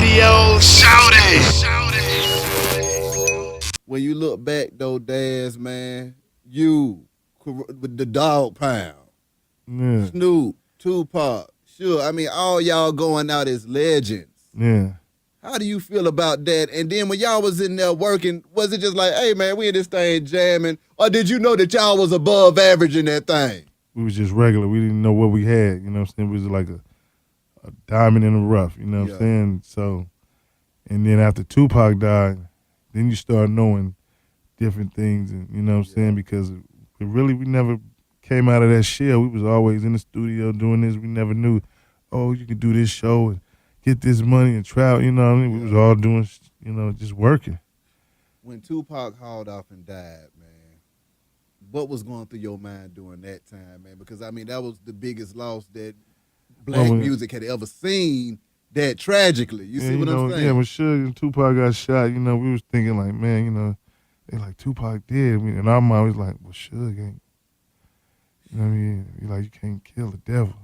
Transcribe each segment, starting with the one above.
radio, shout it. When you look back though, Daz, man, you with the Dog Pound, Yeah. Snoop, 2Pac, sure. I mean, all y'all going out as legends. Yeah. How do you feel about that? And then when y'all was in there working, was it just like, hey man, we in this thing jamming, or did you know that y'all was above average in that thing? We was just regular. We didn't know what we had. You know what I'm saying? We was like a diamond in the rough. You know what I'm saying? So, and then after Tupac died, then you start knowing different things, and you know what I'm saying? Because we never came out of that shell. We was always in the studio doing this. We never knew, oh, you could do this show and get this money and travel. You know what I mean? We was all doing, you know, just working. When Tupac hauled off and died, man, what was going through your mind during that time, man? Because, I mean, that was the biggest loss that black music had ever seen that tragically. You see what I'm saying? Yeah, when Suge and Tupac got shot, you know, we was thinking like, man, you know, they like, Tupac dead. And our mind was like, well, Suge ain't. You know what I mean? You like, you can't kill the devil.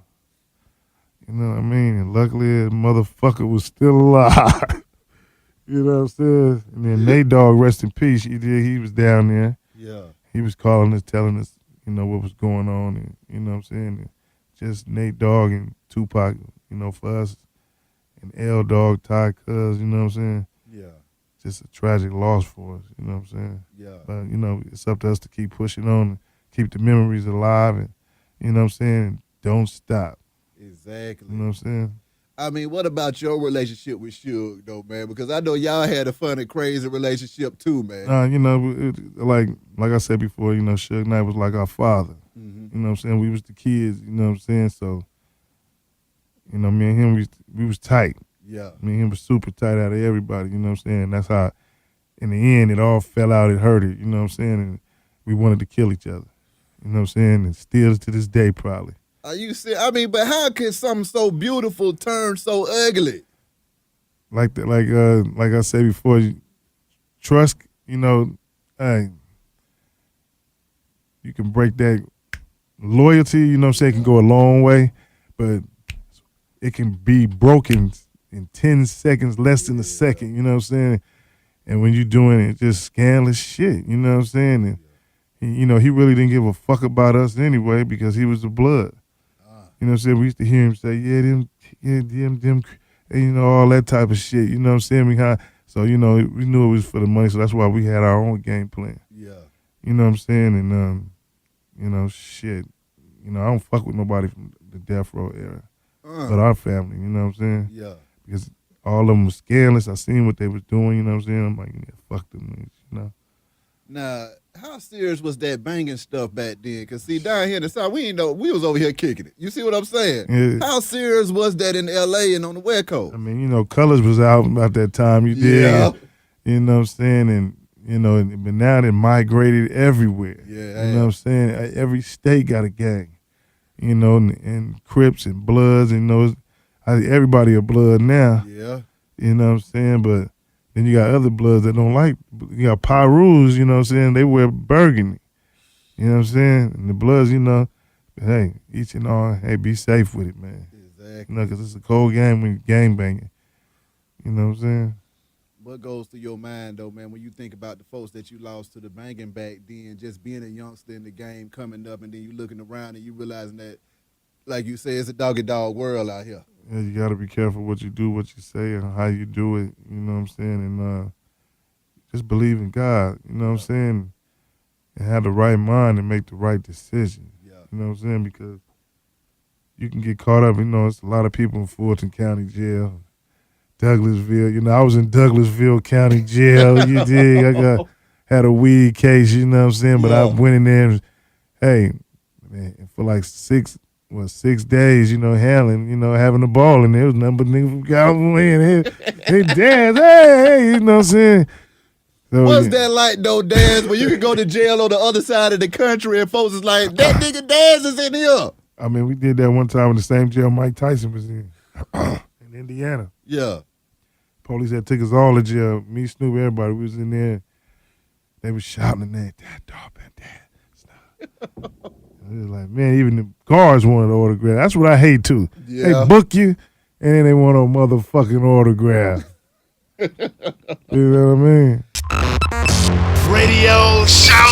You know what I mean? And luckily, the motherfucker was still alive. You know what I'm saying? And then Nate Dogg, rest in peace, he was down there. Yeah. He was calling us, telling us, you know, what was going on. And, you know what I'm saying? And just Nate Dogg and Tupac, you know, for us. And L Dog, Ty Cuz, you know what I'm saying? Yeah. Just a tragic loss for us, you know what I'm saying? Yeah. But, you know, it's up to us to keep pushing on and keep the memories alive and, you know what I'm saying, don't stop. Exactly. You know what I'm saying? I mean, what about your relationship with Suge, though, man? Because I know y'all had a fun and crazy relationship, too, man. You know, like I said before, you know, Suge Knight was like our father. Mm-hmm. You know what I'm saying? We was the kids, you know what I'm saying? So, you know, me and him, we was tight. Yeah. Me and him was super tight out of everybody, you know what I'm saying? That's how, in the end, it all fell out, it hurt it, you know what I'm saying? And we wanted to kill each other, you know what I'm saying? And still to this day, probably. Are you serious? I mean, but how can something so beautiful turn so ugly? Like I said before, trust, you know, hey, you can break that loyalty, you know what I'm saying, can go a long way, but it can be broken in 10 seconds, less than a second, you know what I'm saying? And when you're doing it, just scandalous shit, you know what I'm saying? And, you know, he really didn't give a fuck about us anyway because he was the blood. You know what I'm saying? We used to hear him say, them, and, you know, all that type of shit. You know what I'm saying? So, you know, we knew it was for the money, so that's why we had our own game plan. Yeah. You know what I'm saying? And, you know, shit. You know, I don't fuck with nobody from the death row era. But our family, you know what I'm saying? Yeah. Because all of them was scandalous. I seen what they was doing, you know what I'm saying? I'm like, yeah, fuck them niggas, you know? Now, how serious was that banging stuff back then? Because, see, down here in the South, we didn't know. We was over here kicking it. You see what I'm saying? Yeah. How serious was that in L.A. and on the West Coast? I mean, you know, Colors was out about that time, you did. Yeah. You know what I'm saying? And, you know, but now they migrated everywhere. Yeah. You know what I'm saying? Every state got a gang. You know, and Crips and Bloods, and those, everybody a Blood now. Yeah. You know what I'm saying? But then you got other Bloods that don't like, you got Pyrus, you know what I'm saying? They wear burgundy. You know what I'm saying? And the Bloods, you know, hey, each and all, hey, be safe with it, man. Exactly. You know, because it's a cold game when you gang banging. You know what I'm saying? What goes through your mind, though, man, when you think about the folks that you lost to the banging back then, just being a youngster in the game, coming up, and then you looking around and you realizing that, like you say, it's a dog-eat-dog world out here. Yeah, you got to be careful what you do, what you say, and how you do it. You know what I'm saying? And just believe in God. You know what I'm saying? And have the right mind and make the right decision. Yeah. You know what I'm saying? Because you can get caught up. You know, it's a lot of people in Fulton County Jail, Douglasville. You know, I was in Douglasville County Jail. You dig? Had a weed case. You know what I'm saying? But I went in there. And, hey, man, for like 6 days, you know, handling, you know, having a ball, and there was nothing but niggas from California. Hey, Daz, hey, you know what I'm saying? So, what's that like, though, Daz, when you can go to jail on the other side of the country and folks is like, that nigga Daz is in here? I mean, we did that one time in the same jail Mike Tyson was in Indiana. Yeah. Police had took us all to jail. Me, Snoop, everybody. We was in there. They was shouting at that dog, that. It was like, man, even the guards wanted to autograph. That's what I hate, too. Yeah. They book you, And then they want a motherfucking autograph. You know what I mean? Radio shout.